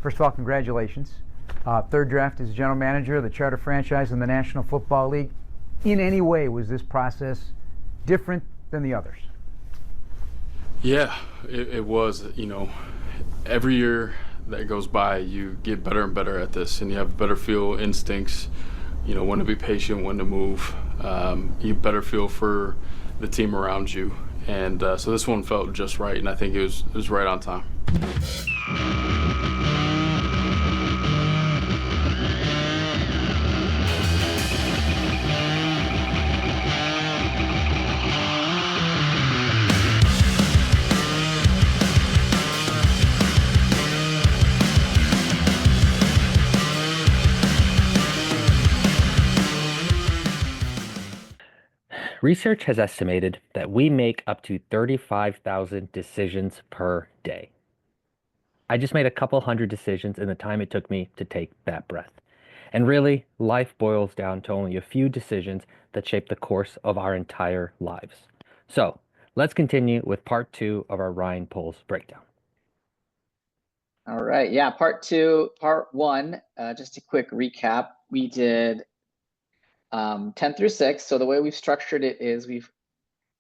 First of all, congratulations. Third draft as general manager of the charter franchise in the National Football League. In any way, was this process different than the others? Yeah, it was. Every year that goes by, you get better and better at this, and you have better feel instincts. When to be patient, when to move. You better feel for the team around you, and so this one felt just right, and I think it was right on time. Research has estimated that we make up to 35,000 decisions per day. I just made a couple hundred decisions in the time it took me to take that breath. And really, life boils down to only a few decisions that shape the course of our entire lives. So let's continue with part 2 of our Ryan Poles breakdown. All right. Yeah, part 2, part 1, just a quick recap. We did 10 through 6. So the way we've structured it is we've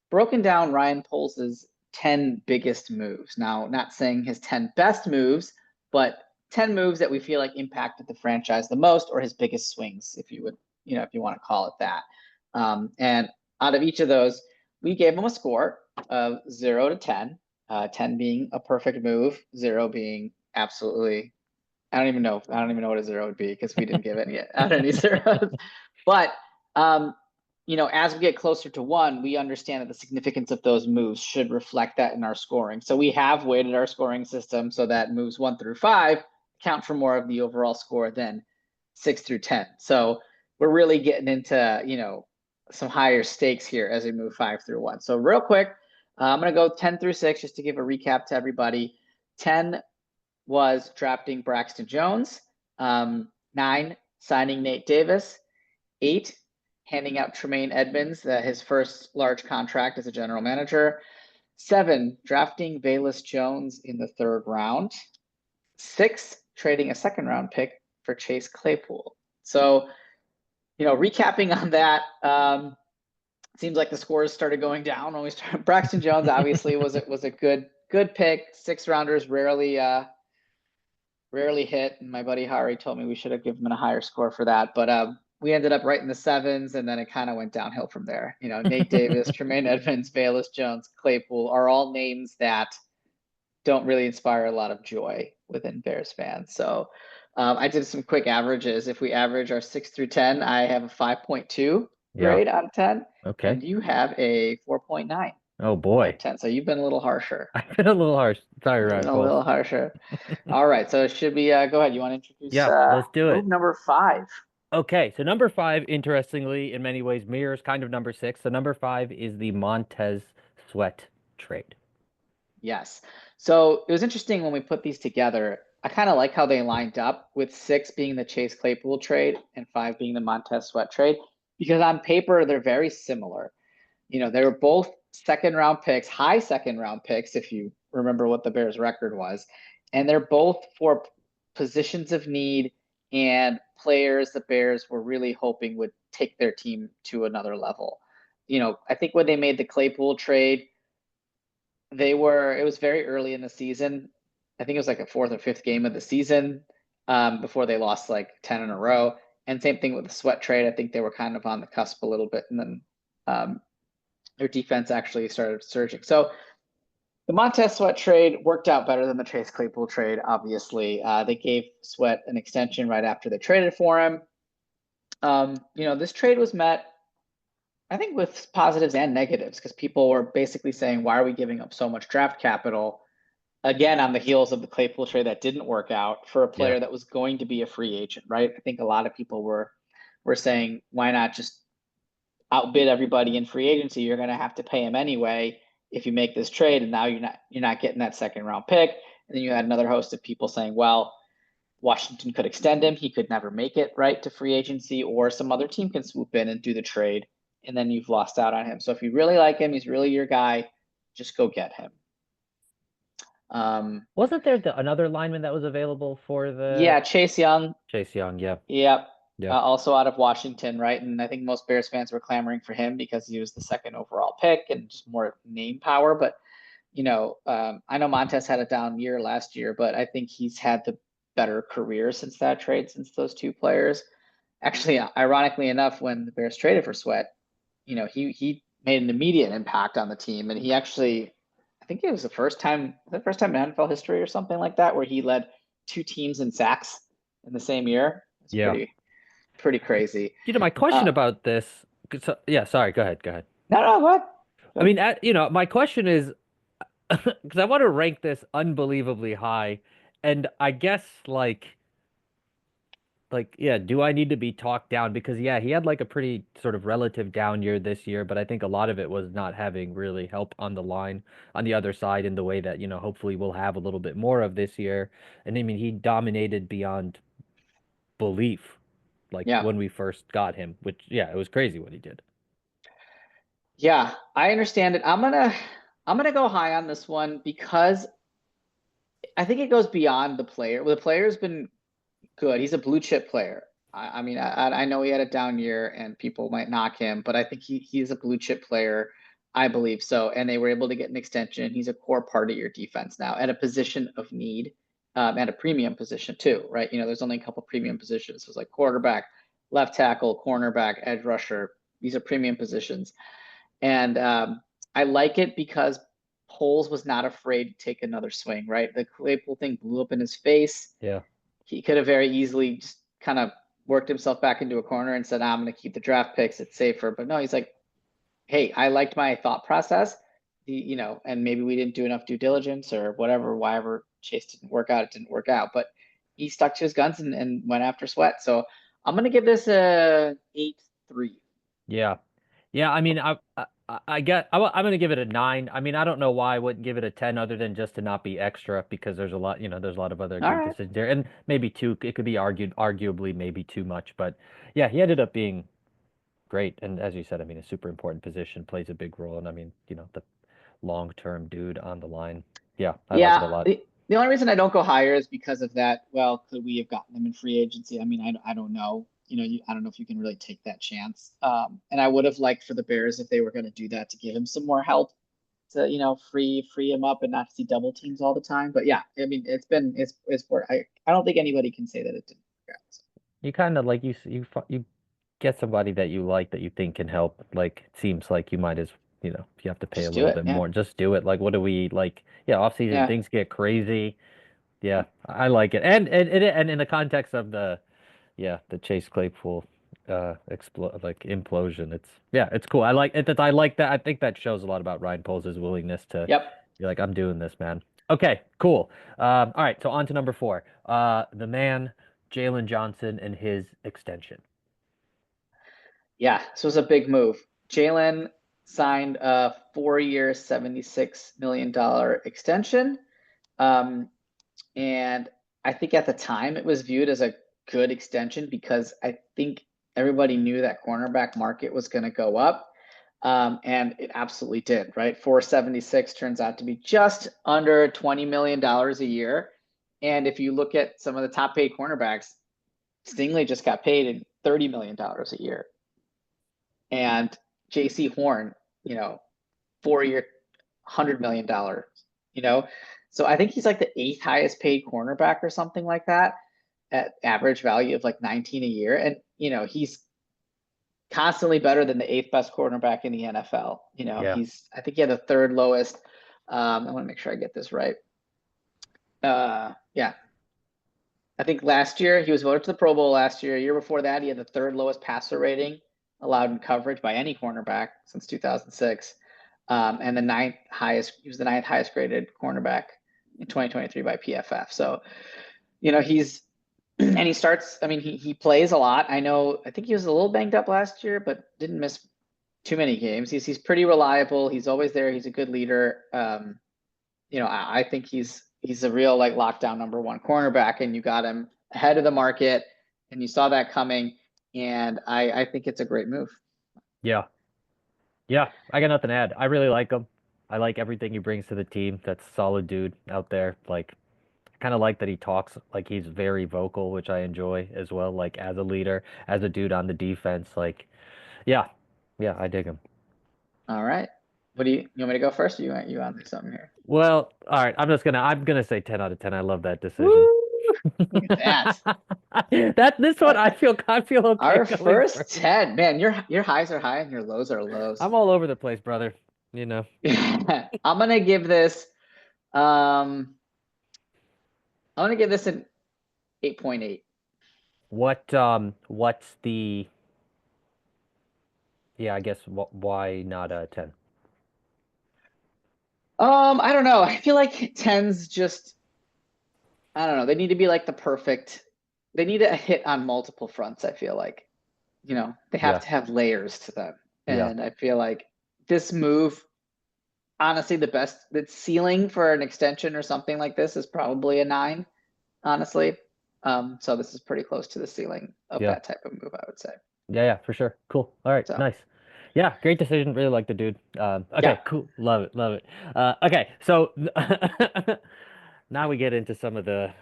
broken down Ryan Poles' 10 biggest moves. Now, not saying his 10 best moves, but 10 moves that we feel like impacted the franchise the most, or his biggest swings, if you would, if you want to call it that. And out of each of those, we gave him a score of 0 to 10, 10 being a perfect move, 0 being absolutely, I don't even know what a 0 would be because we didn't give any out any zeros. But as we get closer to 1, we understand that the significance of those moves should reflect that in our scoring. So we have weighted our scoring system so that moves 1 through 5 count for more of the overall score than 6 through 10. So we're really getting into, some higher stakes here as we move 5 through 1. So real quick, I'm going to go 10 through 6 just to give a recap to everybody. 10 was drafting Braxton Jones. 9, signing Nate Davis. 8, handing out Tremaine Edmonds, his first large contract as a general manager. 7, drafting Velus Jones in the 3rd round. 6, trading a 2nd round pick for Chase Claypool. So, recapping on that, seems like the scores started going down when we started. Braxton Jones obviously was a good pick. 6th rounders rarely hit, and my buddy Hari told me we should have given him a higher score for that. But we ended up right in the 7s, and then it kind of went downhill from there. Nate Davis, Tremaine Edmonds, Velus Jones, Claypool are all names that don't really inspire a lot of joy within Bears fans. So I did some quick averages. If we average our 6 through 10, I have a 5.2 grade out of 10. Okay. And you have a 4.9. Oh boy. 10. So you've been a little harsher. I've been a little harsh. Sorry, Ryan. A little harsher. All right. So should we go ahead? You want to introduce let's do it. Move number 5. Okay, so number 5, interestingly, in many ways, mirrors kind of number 6. So number 5 is the Montez Sweat trade. Yes. So it was interesting when we put these together. I kind of like how they lined up, with 6 being the Chase Claypool trade and 5 being the Montez Sweat trade, because on paper, they're very similar. They were both 2nd round picks, high 2nd round picks, if you remember what the Bears record was. And they're both for positions of need and players the Bears were really hoping would take their team to another level. I think when they made the Claypool trade, it was very early in the season. I think it was like a 4th or 5th game of the season before they lost like 10 in a row. And same thing with the Sweat trade. I think they were kind of on the cusp a little bit, and then their defense actually started surging. So the Montez Sweat trade worked out better than the Chase Claypool trade, obviously. They gave Sweat an extension right after they traded for him. This trade was met, I think, with positives and negatives, because people were basically saying, why are we giving up so much draft capital? Again, on the heels of the Claypool trade that didn't work out for a player that was going to be a free agent, right? I think a lot of people were saying, why not just outbid everybody in free agency? You're going to have to pay him anyway if you make this trade, and now you're not getting that 2nd round pick. And then you had another host of people saying, well, Washington could extend him, he could never make it right to free agency, or some other team can swoop in and do the trade, and then you've lost out on him. So if you really like him, he's really your guy, just go get him. Wasn't there another lineman that was available for the Yeah, Chase Young. Chase Young? Yeah. Yep. Yeah. Also out of Washington, right? And I think most Bears fans were clamoring for him because he was the second overall pick and just more name power. But I know Montez had a down year last year, but I think he's had the better career since that trade, since those two players. Actually, ironically enough, when the Bears traded for Sweat, he made an immediate impact on the team, and he actually, I think it was the first time in NFL history or something like that, where he led two teams in sacks in the same year. It's Yeah. pretty crazy. My question about this. Yeah, sorry. Go ahead. Go ahead. No, what? I mean, my question is, because I want to rank this unbelievably high, and I guess yeah, do I need to be talked down? Because yeah, he had like a pretty sort of relative down year this year, but I think a lot of it was not having really help on the line on the other side in the way that, hopefully we'll have a little bit more of this year. And I mean, he dominated beyond belief, like Yeah. when we first got him, which yeah, it was crazy what he did. Yeah, I understand it. I'm gonna go high on this one because I think it goes beyond the player. Well, the player's been good. He's a blue chip player. I mean, I know he had a down year and people might knock him, but I think he's a blue chip player. I believe so. And they were able to get an extension. He's a core part of your defense now at a position of need, at a premium position too, right? There's only a couple premium positions. So it's like quarterback, left tackle, cornerback, edge rusher. These are premium positions. And I like it because Poles was not afraid to take another swing, right? The Claypool thing blew up in his face. Yeah. He could have very easily just kind of worked himself back into a corner and said, I'm going to keep the draft picks. It's safer. But no, he's like, hey, I liked my thought process, and maybe we didn't do enough due diligence or whatever, whatever Chase didn't work out, it didn't work out. But he stuck to his guns and went after Sweat. So I'm going to give this a 8-3. Yeah. Yeah, I mean, I'm gonna give it a 9. I mean, I don't know why I wouldn't give it a 10 other than just to not be extra because there's a lot, there's a lot of other All good right. decisions there, and maybe two. It could be arguably maybe too much, but yeah, he ended up being great, and as you said, I mean, a super important position plays a big role, and I mean, the long-term dude on the line. Yeah, I like it a Yeah, lot. the only reason I don't go higher is because of that. Well, could we have gotten them in free agency? I mean, I don't know. I don't know if you can really take that chance. And I would have liked for the Bears if they were going to do that to give him some more help to free him up and not see double teams all the time. But yeah, I mean, it's work. I don't think anybody can say that it didn't work out. So. You kind of like you get somebody that you like that you think can help. Like it seems like you might as if you have to pay a Just do little it. bit Yeah. more, just do it. Like what do we like? Yeah, off season Yeah. things get crazy. Yeah, I like it. And in the context of the Chase Claypool implosion. It's cool. I like it. I like that. I think that shows a lot about Ryan Poles' willingness to Yep. be like, I'm doing this, man. Okay, cool. All right, so on to number 4. The man, Jalen Johnson and his extension. Yeah, this was a big move. Jalen signed a 4-year, $76 million extension. And I think at the time it was viewed as a good extension because I think everybody knew that cornerback market was going to go up. And it absolutely did, right? 476 turns out to be just under $20 million a year. And if you look at some of the top paid cornerbacks, Stingley just got paid in $30 million a year. And J.C. Horn, 4-year, $100 million, So I think he's like the 8th highest paid cornerback or something like that at average value of like 19 a year. And, he's constantly better than the 8th best cornerback in the NFL. Yeah. I think he had the 3rd lowest. I want to make sure I get this right. Yeah. I think last year he was voted to the Pro Bowl last year. A year before that, he had the 3rd lowest passer rating allowed in coverage by any cornerback since 2006. And the 9th highest, he was the 9th highest graded cornerback in 2023 by PFF. So, and he starts, I mean, he plays a lot. I think he was a little banged up last year, but didn't miss too many games. He's pretty reliable. He's always there. He's a good leader. I think he's a real like lockdown number 1 cornerback, and you got him ahead of the market and you saw that coming. And I think it's a great move. Yeah. Yeah, I got nothing to add. I really like him. I like everything he brings to the team. That's a solid dude out there. Like, I kind of like that he talks like he's very vocal, which I enjoy as well. Like as a leader, as a dude on the defense. Like, yeah, yeah, I dig him. All right. What do you want me to go first? Or you want something here? Well, all right. I'm gonna say 10 out of 10. I love that decision. Woo! Look at that. This one I feel okay Our going first first. 10. Man, your highs are high and your lows are lows. I'm all over the place, brother. You know. I'm gonna give this um I'm gonna give this an 8.8. What's the yeah, I guess why not a 10? I don't know. I feel like 10s just I don't know. They need to be like the perfect. They need a hit on multiple fronts, I feel like. They have Yeah. to have layers to them. Yeah. And I feel like this move, honestly, the ceiling for an extension or something like this is probably a 9, honestly. So this is pretty close to the ceiling of Yeah. that type of move, I would say. Yeah, for sure. Cool. All right, So nice. Yeah, great decision. Really like the dude. Okay, yeah, cool. Love it, love it. Okay, so now we get into some of the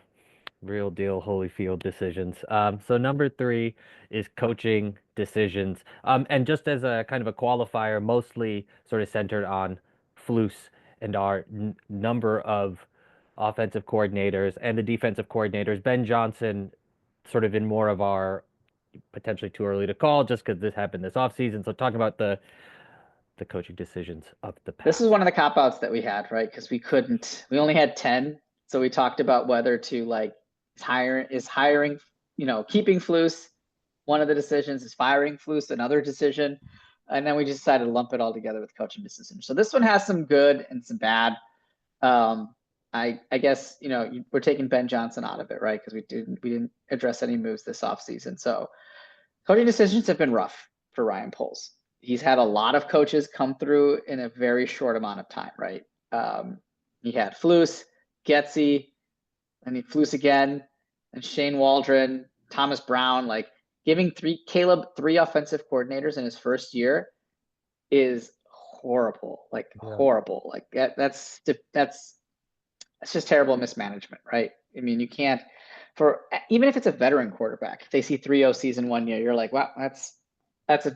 real deal Holyfield decisions. So number 3 is coaching decisions. And just as a kind of a qualifier, mostly sort of centered on Flus and our number of offensive coordinators and the defensive coordinators. Ben Johnson, sort of in more of our potentially too early to call, just because this happened this offseason. So talking about the coaching decisions of the this is past. one of the cop outs that we had, right? Because we only had 10. So we talked about whether to like is hiring, keeping Flus one of the decisions, is firing Flus another decision. And then we just decided to lump it all together with coaching decisions. So this one has some good and some bad. I guess, we're taking Ben Johnson out of it, right? Because we didn't address any moves this offseason. So coaching decisions have been rough for Ryan Poles. He's had a lot of coaches come through in a very short amount of time, right? He had Flus, Getsy, and he Flus again, and Shane Waldron, Thomas Brown. Like giving Caleb 3 offensive coordinators in his first year is horrible. Like Yeah. horrible. Like that's just terrible mismanagement, right? I mean, you can't even if it's a veteran quarterback, if they see 3-0 season 1 year, you're like, wow, that's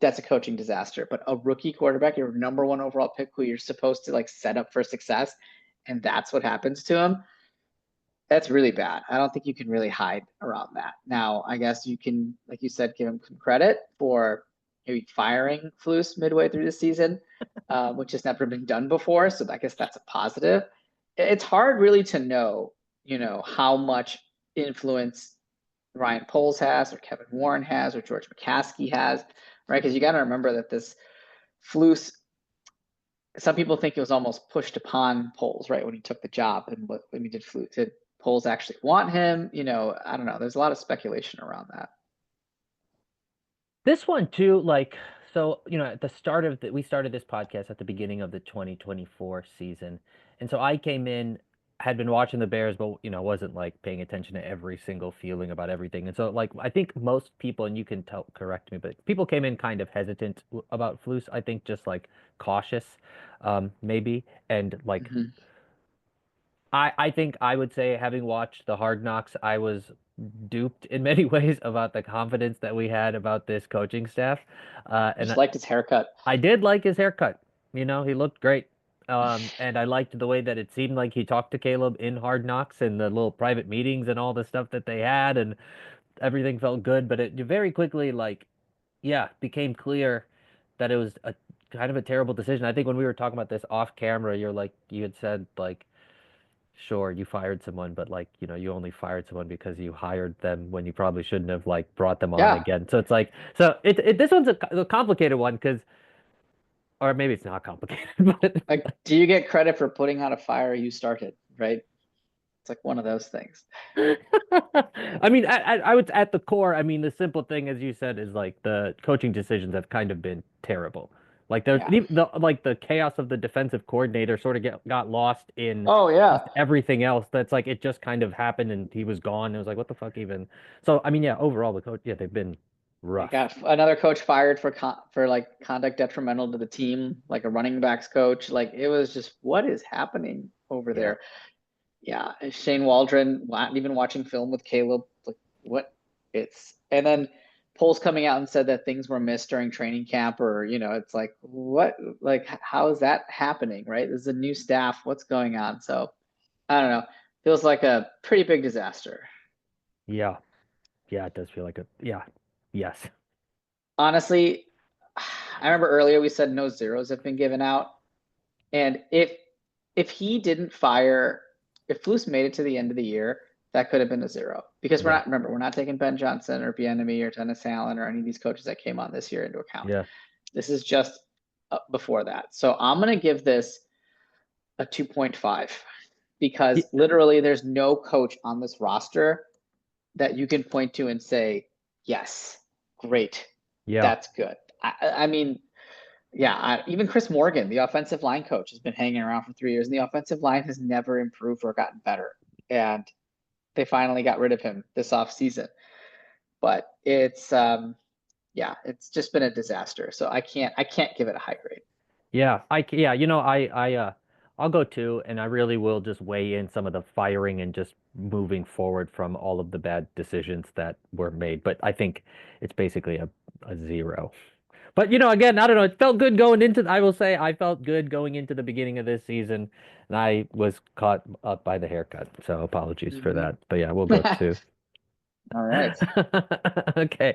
a coaching disaster. But a rookie quarterback, your number 1 overall pick, who you're supposed to like set up for success, and that's what happens to him. That's really bad. I don't think you can really hide around that. Now, I guess you can, like you said, give him some credit for maybe firing Flus midway through the season, which has never been done before. So I guess that's a positive. It's hard really to know, how much influence Ryan Poles has or Kevin Warren has or George McCaskey has, right? Because you got to remember that this Flus, some people think it was almost pushed upon Poles, right, when he took the job, and when he did Flus, did Poles actually want him? I don't know. There's a lot of speculation around that. This one too, like, so, at the start of we started this podcast at the beginning of the 2024 season. And so I came in, had been watching the Bears, but, wasn't like paying attention to every single feeling about everything. And so, like, I think most people, and you can correct me, but people came in kind of hesitant about Flus. I think just like cautious, maybe. And like, Mhm. I think I would say, having watched the Hard Knocks, I was duped in many ways about the confidence that we had about this coaching staff. And Just liked his haircut. I did like his haircut. He looked great. And I liked the way that it seemed like he talked to Caleb in Hard Knocks and the little private meetings and all the stuff that they had, and everything felt good. But it very quickly, like, yeah, became clear that it was a kind of a terrible decision. I think when we were talking about this off camera, you had said, like, sure, you fired someone, but like, you only fired someone because you hired them when you probably shouldn't have like brought them on Yeah. again. So it's like, this one's a complicated one because, or maybe it's not complicated, but Like, do you get credit for putting out a fire you started, right? It's like one of those things. I mean, I would, at the core, I mean, the simple thing, as you said, is like the coaching decisions have kind of been terrible. Like there's Yeah. the chaos of the defensive coordinator sort of got lost in Oh yeah. everything else. That's like, it just kind of happened and he was gone. It was like, what the fuck even? So I mean, yeah, overall the coach, yeah, they've been rough. Got another coach fired for like conduct detrimental to the team, like a running backs coach. Like it was just, what is happening over Yeah. there? Yeah, Shane Waldron, not even watching film with Caleb. Like what? And then polls coming out and said that things were missed during training camp, or it's like what? Like how is that happening? Right? This is a new staff. What's going on? So I don't know. Feels like a pretty big disaster. Yeah. Yeah, it does feel like yes. Honestly, I remember earlier we said no zeros have been given out. And if he didn't fire, if Flus made it to the end of the year, that could have been a zero. Because Yeah. we're not taking Ben Johnson or Bieniemy or Dennis Allen or any of these coaches that came on this year into account. Yeah. This is just before that. So I'm gonna give this a 2.5 because literally there's no coach on this roster that you can point to and say, yes, great, Yeah. that's good. I mean, yeah, even Chris Morgan, the offensive line coach, has been hanging around for 3 years, and the offensive line has never improved or gotten better. And they finally got rid of him this offseason. But it's it's just been a disaster. So I can't give it a high grade. Yeah, I'll go too, and I really will just weigh in some of the firing and just moving forward from all of the bad decisions that were made. But I think it's basically a zero. But again, I don't know. It felt good going into. I will say I felt good going into the beginning of this season, and I was caught up by the haircut. So apologies for that. But yeah, we'll go to. All right. Okay.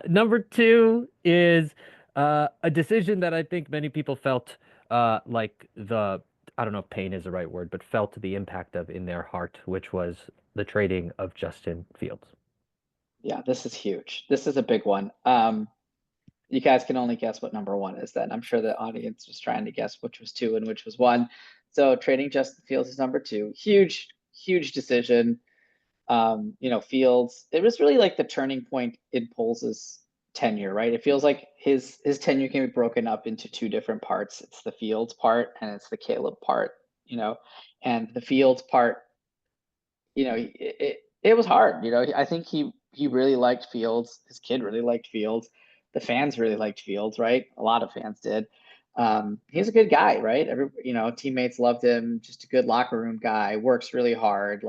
Number two is a decision that I think many people felt like I don't know if pain is the right word, but felt the impact of in their heart, which was the trading of Justin Fields. Yeah, this is huge. This is a big one. You guys can only guess what number one is then. I'm sure the audience was trying to guess which was two and which was one. So trading Justin Fields is number two. Huge, huge decision. Fields, it was really like the turning point in Poles' tenure, right? It feels like his tenure can be broken up into two different parts. It's the Fields part and it's the Caleb part, and the Fields part, it was hard. I think he really liked Fields. His kid really liked Fields. The fans really liked Fields, right? A lot of fans did. He's a good guy, right? Teammates loved him. Just a good locker room guy. Works really hard.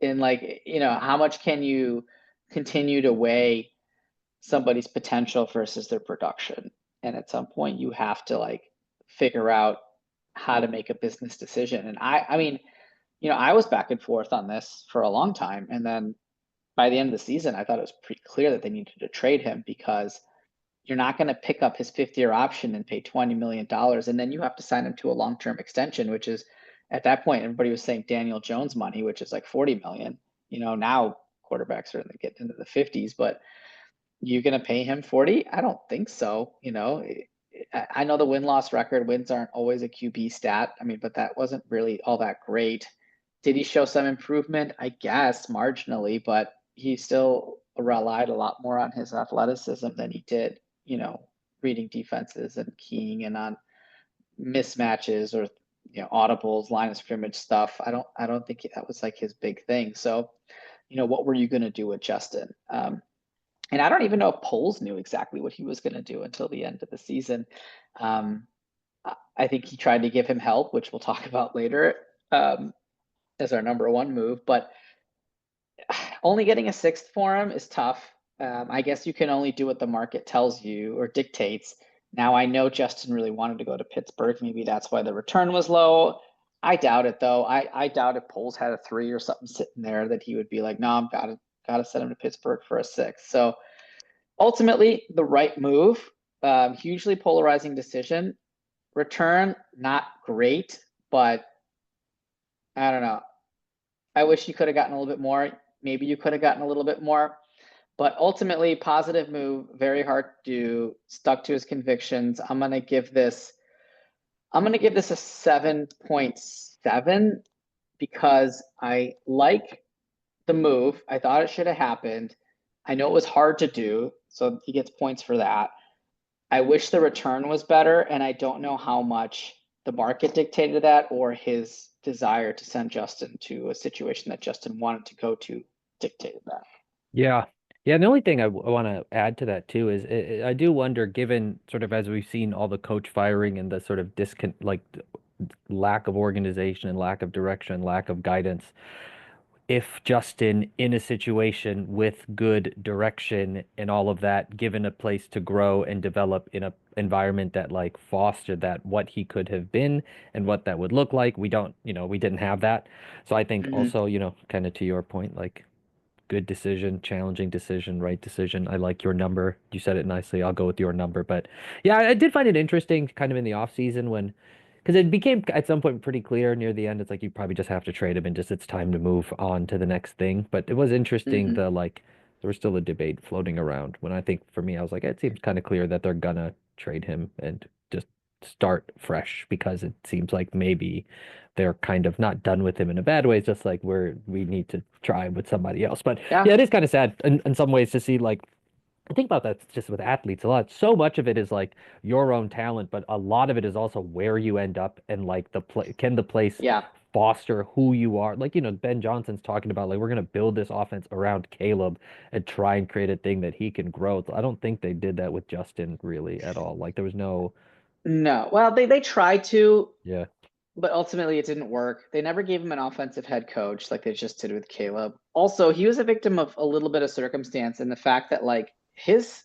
How much can you continue to weigh somebody's potential versus their production? And at some point, you have to figure out how to make a business decision. And I mean, I was back and forth on this for a long time. And then by the end of the season, I thought it was pretty clear that they needed to trade him because you're not going to pick up his fifth-year option and pay $20 million. And then you have to sign him to a long-term extension, which is at that point, everybody was saying Daniel Jones money, which is like 40 million. Now quarterbacks are getting into the 50s, but you're going to pay him 40? I don't think so. I know the win-loss record, wins aren't always a QB stat. I mean, but that wasn't really all that great. Did he show some improvement? I guess marginally, but he still relied a lot more on his athleticism than he did, reading defenses and keying in on mismatches or audibles, line of scrimmage stuff. I don't think that was like his big thing. So, what were you going to do with Justin? And I don't even know if Poles knew exactly what he was going to do until the end of the season. I think he tried to give him help, which we'll talk about later, as our number one move. But only getting a sixth for him is tough. I guess you can only do what the market tells you or dictates. Now, I know Justin really wanted to go to Pittsburgh. Maybe that's why the return was low. I doubt it, though. I doubt if Poles had a 3 or something sitting there that he would be like, no, I've got to send him to Pittsburgh for a 6. So ultimately, the right move. Hugely polarizing decision. Return, not great, but I don't know. I wish you could have gotten a little bit more. Maybe you could have gotten a little bit more. But ultimately, positive move, very hard to do, stuck to his convictions. I'm gonna give this a 7.7 because I like the move. I thought it should have happened. I know it was hard to do, so he gets points for that. I wish the return was better, and I don't know how much the market dictated that or his desire to send Justin to a situation that Justin wanted to go to dictated that. Yeah. Yeah, the only thing I want to add to that too is I do wonder, given sort of as we've seen all the coach firing and the sort of lack of organization and lack of direction, lack of guidance, if Justin in a situation with good direction and all of that, given a place to grow and develop in a environment that like fostered that, what he could have been and what that would look like, we don't, we didn't have that. So I think Mhm. also, kind of to your point, like good decision, challenging decision, right decision. I like your number. You said it nicely. I'll go with your number. But yeah, I did find it interesting kind of in the off season when, because it became at some point pretty clear near the end. It's like you probably just have to trade him and just it's time to move on to the next thing. But it was interesting Mhm. there was still a debate floating around when I think for me, I was like, it seems kind of clear that they're gonna trade him and just start fresh because it seems like maybe they're kind of not done with him in a bad way. It's just like we need to try with somebody else. But Yeah. yeah, it is kind of sad in some ways to see like I think about that just with athletes a lot. So much of it is like your own talent, but a lot of it is also where you end up and like can the place Yeah. foster who you are. Like, Ben Johnson's talking about like we're gonna build this offense around Caleb and try and create a thing that he can grow. I don't think they did that with Justin really at all. Like there was no No. Well, they tried to, yeah. but ultimately it didn't work. They never gave him an offensive head coach like they just did with Caleb. Also, he was a victim of a little bit of circumstance and the fact that like his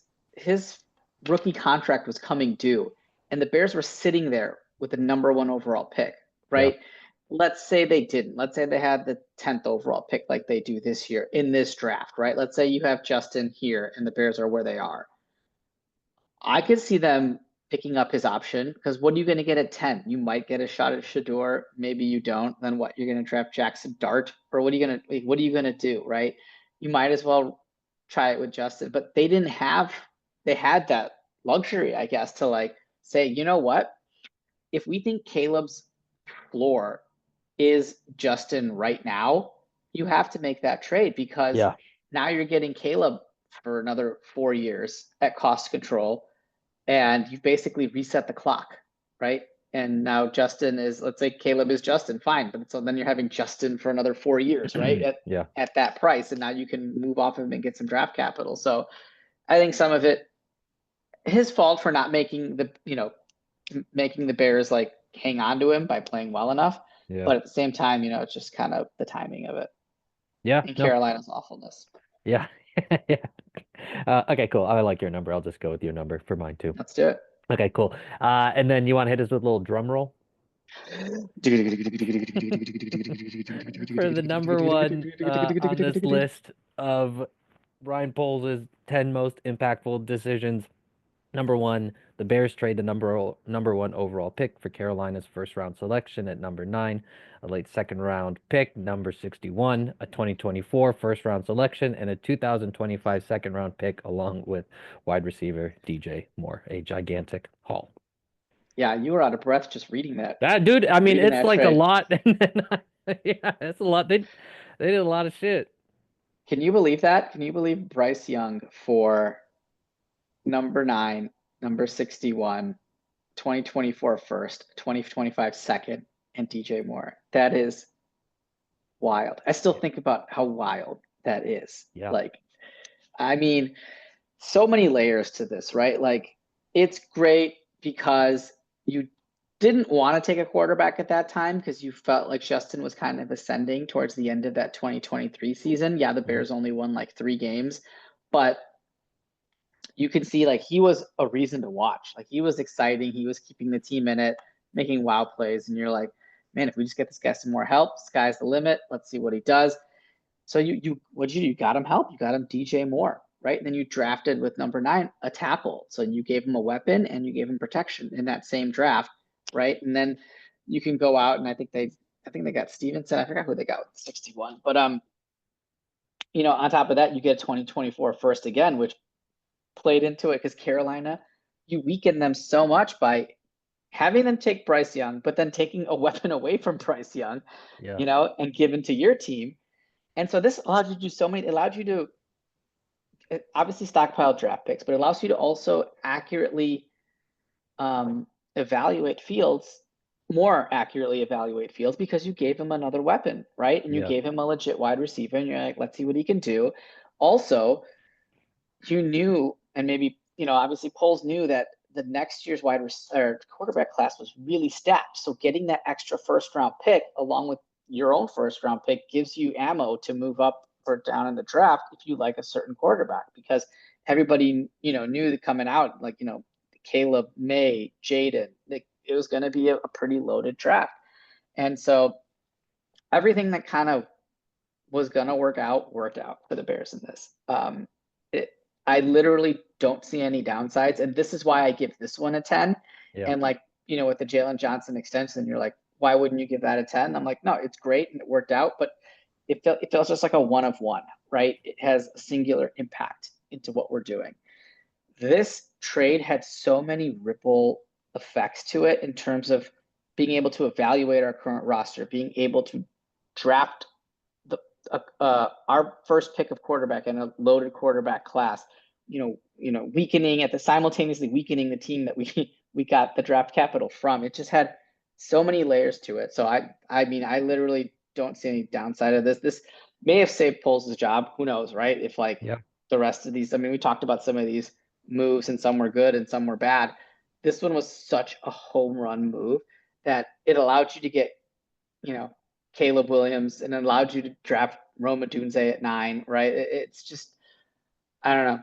rookie contract was coming due and the Bears were sitting there with the number 1 overall pick, Yeah. right? Let's say they didn't. Let's say they had the 10th overall pick like they do this year in this draft, right? Let's say you have Justin here and the Bears are where they are. I could see them picking up his option because what are you going to get at 10? You might get a shot at Shador, maybe you don't. Then what? You're going to draft Jackson Dart, or what are you going to do, right? You might as well try it with Justin, but they had that luxury, I guess, to like say, you know what? If we think Caleb's floor is Justin right now, you have to make that trade because Yeah. now you're getting Caleb for another 4 years at cost control and you've basically reset the clock, right? And now Justin is, let's say Caleb is Justin, fine, but so then you're having Justin for another 4 years, right? Yeah. At that price, and now you can move off of him and get some draft capital. So I think some of it his fault for not making making the Bears like hang on to him by playing well enough. Yeah. But at the same time, it's just kind of the timing of it Yeah. and No. Carolina's awfulness. Yeah. Yeah. Okay, cool. I like your number. I'll just go with your number for mine too. Let's do it. Okay, cool. And then you want to hit us with a little drum roll for the number one on this list of Ryan Poles' 10 most impactful decisions. Number one, the Bears trade the number one overall pick for Carolina's first round selection at number 9, a late second round pick, number 61, a 2024 first round selection, and a 2025 second round pick, along with wide receiver DJ Moore, a gigantic haul. Yeah, you were out of breath just reading that. That dude, I mean, Reading it's that like a trade. lot. Yeah, it's a lot. They did a lot of shit. Can you believe that? Can you believe Bryce Young for number 9, number 61, 2024 first, 2025 second, and DJ Moore? That is wild. I still think about how wild that is. Yeah. Like, I mean, so many layers to this, right? Like, it's great because you didn't want to take a quarterback at that time because you felt like Justin was kind of ascending towards the end of that 2023 season. Yeah, the Bears only won like 3 games, but you can see like he was a reason to watch. Like he was exciting. He was keeping the team in it, making wow plays. And you're like, man, if we just get this guy some more help, sky's the limit. Let's see what he does. So what'd you do? You got him help. You got him DJ Moore, right? And then you drafted with number 9 a tackle. So you gave him a weapon and you gave him protection in that same draft, right? And then you can go out and I think they got Stevenson. I forgot who they got with 61. But on top of that, you get a 2024 first again, which played into it because Carolina, you weaken them so much by having them take Bryce Young, but then taking a weapon away from Bryce Young, Yeah. and given to your team. And so this allowed you to do it allowed you to obviously stockpile draft picks, but it allows you to also accurately more accurately evaluate Fields because you gave him another weapon, right? And you Yeah. gave him a legit wide receiver and you're like, let's see what he can do. Also, you knew, and maybe, obviously Poles knew that the next year's quarterback class was really stacked. So getting that extra first round pick along with your own first round pick gives you ammo to move up or down in the draft if you like a certain quarterback, because everybody, knew that coming out, like, Caleb, May, Jaden, like, it was going to be a pretty loaded draft. And so everything that kind of was going to worked out for the Bears in this. I literally don't see any downsides. And this is why I give this one a 10. Yeah. And like, with the Jalen Johnson extension, you're like, why wouldn't you give that a 10? I'm like, no, it's great and it worked out, but it feels just like a one of one, right? It has a singular impact into what we're doing. This trade had so many ripple effects to it in terms of being able to evaluate our current roster, being able to draft our first pick of quarterback in a loaded quarterback class, simultaneously weakening the team that we got the draft capital from. It just had so many layers to it. So I mean, I literally don't see any downside of this. This may have saved Poles' job. Who knows, right? If the rest of these, I mean, we talked about some of these moves and some were good and some were bad. This one was such a home run move that it allowed you to get, Caleb Williams, and it allowed you to draft Roma Dunze at 9, right? It's just, I don't know.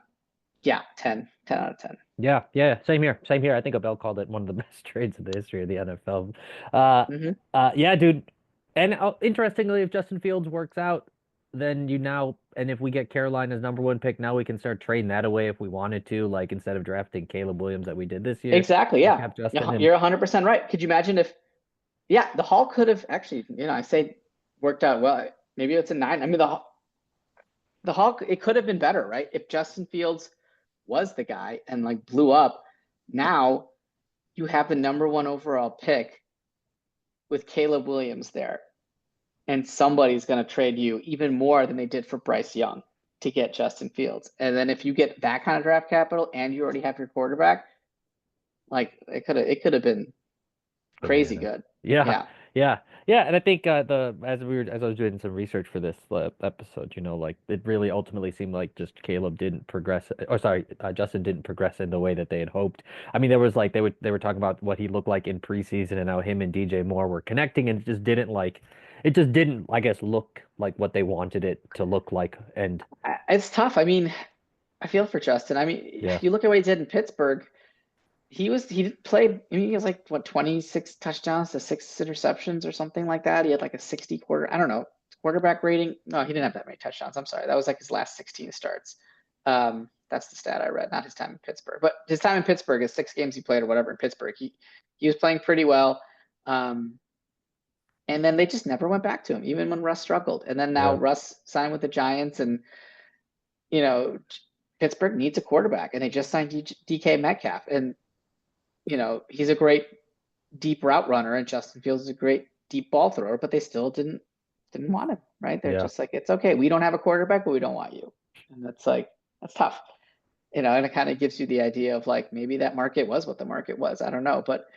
Yeah, 10 out of 10. Yeah, same here. I think Abel called it one of the best trades in the history of the NFL. Yeah, dude. And interestingly, if Justin Fields works out, then and if we get Carolina's number 1 pick, now we can start trading that away if we wanted to, like instead of drafting Caleb Williams that we did this year. Exactly, yeah. You're 100% right. Could you imagine if, the Hall could have actually, I say worked out well. Maybe it's a 9. I mean, the Hall, it could have been better, right? If Justin Fields was the guy and like blew up, now you have the number 1 overall pick with Caleb Williams there, and somebody's going to trade you even more than they did for Bryce Young to get Justin Fields. And then if you get that kind of draft capital and you already have your quarterback, like it could have been crazy good. Yeah. And I think as I was doing some research for this episode, like it really ultimately seemed like just Justin didn't progress in the way that they had hoped. I mean, there was like they were talking about what he looked like in preseason and how him and DJ Moore were connecting, and it just didn't, I guess, look like what they wanted it to look like. And it's tough. I mean, I feel for Justin. I mean, if you look at what he did in Pittsburgh, he played, I mean, he has 26 touchdowns to 6 interceptions or something like that. He had like a 60 quarterback rating. No, he didn't have that many touchdowns. I'm sorry. That was like his last 16 starts. That's the stat I read, not his time in Pittsburgh. But his time in Pittsburgh is 6 games he played or whatever in Pittsburgh. He was playing pretty well. And then they just never went back to him, even when Russ struggled. And then now Russ signed with the Giants, and, Pittsburgh needs a quarterback, and they just signed DK Metcalf. And, he's a great deep route runner, and Justin Fields is a great deep ball thrower, but they still didn't want him, right? They're just like, it's okay. We don't have a quarterback, but we don't want you. And that's tough, and it kind of gives you the idea of like, maybe that market was what the market was. I don't know, but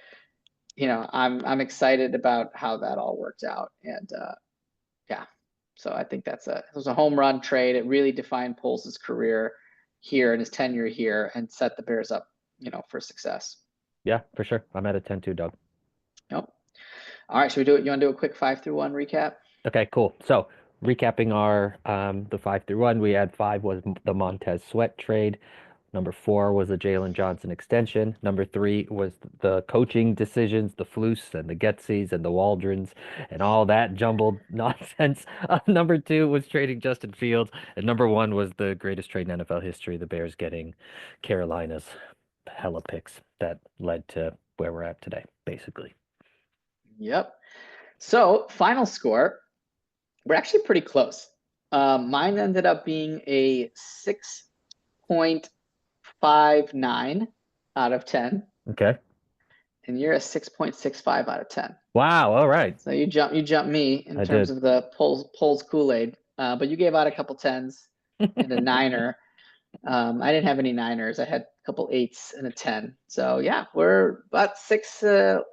I'm excited about how that all worked out. And so I think it was a home run trade. It really defined Poles' career here and his tenure here and set the Bears up, for success. Yeah, for sure. I'm at a 10 too, Doug. Yep. All right. Should we do it? You want to do a quick 5 through 1 recap? Okay, cool. So recapping our the 5 through 1, we had 5 was the Montez Sweat trade. Number 4 was the Jalen Johnson extension. Number 3 was the coaching decisions, the Flus and the Getzies and the Waldrons and all that jumbled nonsense. Number 2 was trading Justin Fields. And number 1 was the greatest trade in NFL history, the Bears getting Carolina's hella picks that led to where we're at today, basically. Yep. So final score, we're actually pretty close. Mine ended up being a 6.59 out of 10. Okay. And you're a 6.65 out of 10. Wow. All right. So you jumped me in terms of the Poles Kool-Aid, but you gave out a couple 10s and a 9er. I didn't have any 9ers. I had a couple 8s and a 10. So yeah, we're about 6.5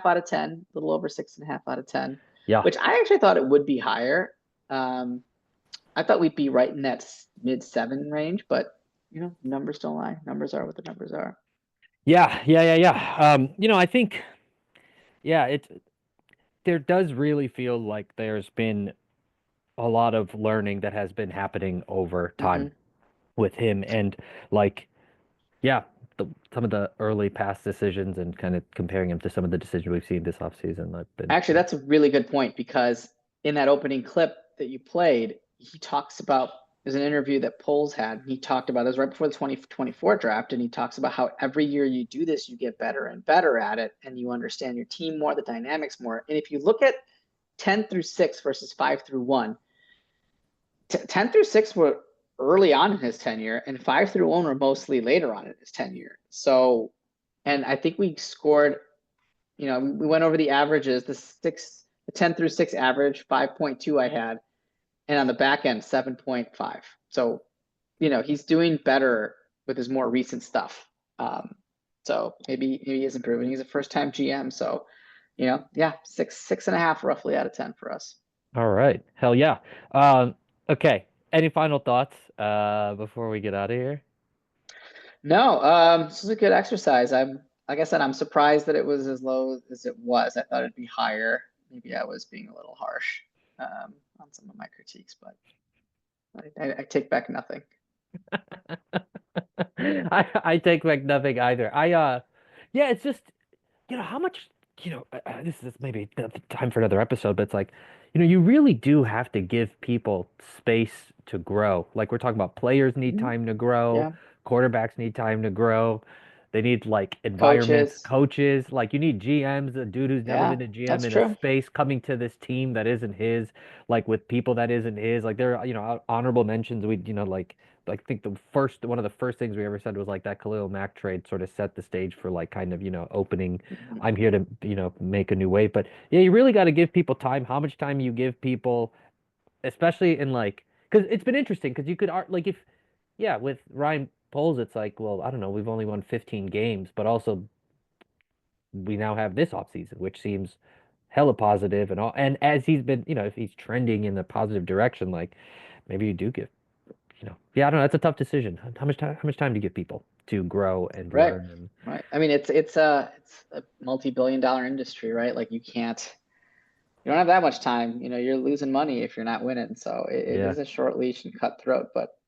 out of 10, a little over 6.5 out of 10. Yeah. Which I actually thought it would be higher. I thought we'd be right in that mid 7 range, but numbers don't lie. Numbers are what the numbers are. Yeah. I think, yeah, there does really feel like there's been a lot of learning that has been happening over time with him, and like, yeah, some of the early past decisions and kind of comparing him to some of the decisions we've seen this offseason. I've been Actually, that's a really good point, because in that opening clip that you played, he talks about, there's an interview that Poles had. He talked about, it was right before the 2024 draft, and he talks about how every year you do this, you get better and better at it, and you understand your team more, the dynamics more. And if you look at 10 through 6 versus 5 through 1, 10 through 6 were early on in his tenure, and 5 through 1 were mostly later on in his tenure. So, and I think we scored, we went over the averages, the 10 through 6 average, 5.2 I had, and on the back end, 7.5. So, he's doing better with his more recent stuff. So maybe he is improving. He's a first-time GM, so yeah, 6.5 roughly out of 10 for us. all right. Hell yeah. Okay. Any final thoughts before we get out of here? No, this is a good exercise. Like I said, I'm surprised that it was as low as it was. I thought it'd be higher. Maybe I was being a little harsh on some of my critiques, but I take back nothing. I take back nothing either. Yeah, it's just, how much, this is maybe not the time for another episode, but it's like, you really do have to give people space to grow. Like we're talking about, players need time to grow, Yeah. quarterbacks need time to grow. They need like environments, Coaches. coaches. Like you need GMs, a dude who's never Yeah, been a GM that's in a true. space coming to this team that isn't his, like with people that isn't his. Like there are, honorable mentions. Like I think one of the first things we ever said was like that Khalil Mack trade sort of set the stage for like kind of, opening. I'm here to, make a new wave. But yeah, you really got to give people time. How much time you give people, especially in like, because it's been interesting because you could like if, yeah, with Ryan Poles, it's like, well, I don't know, we've only won 15 games, but also we now have this offseason, which seems hella positive and all. And as he's been, if he's trending in the positive direction, like maybe you do give, yeah, I don't know. That's a tough decision. How much time do you give people to grow and Right. learn? And Right. I mean, it's a multi-billion-dollar industry, right? Like you don't have that much time. You're losing money if you're not winning. So it yeah, is a short leash and cutthroat. But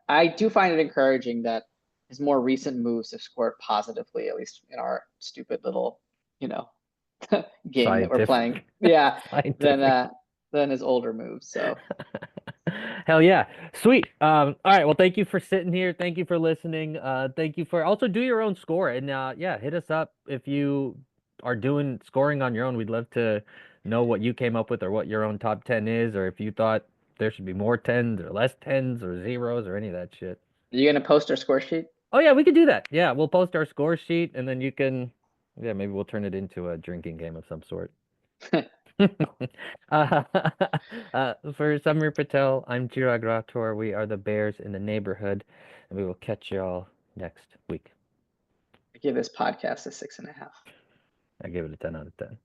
I do find it encouraging that his more recent moves have scored positively, at least in our stupid little, game that we're scientific. playing. Yeah, Scientific. than his older moves. So Hell yeah. Sweet. All right. Well, thank you for sitting here. Thank you for listening. Thank you for also do your own score. And yeah, hit us up if you are doing scoring on your own. We'd love to know what you came up with or what your own top 10 is, or if you thought there should be more tens or less tens or zeros or any of that shit. are you gonna post our score sheet? Oh yeah, we could do that. Yeah, we'll post our score sheet and then you can, yeah, maybe we'll turn it into a drinking game of some sort. For Samir Patel, I'm Chirag Rathod. We are the Bears in the neighborhood, and we will catch y'all next week. I give this podcast a 6.5. I gave it a 10 out of 10.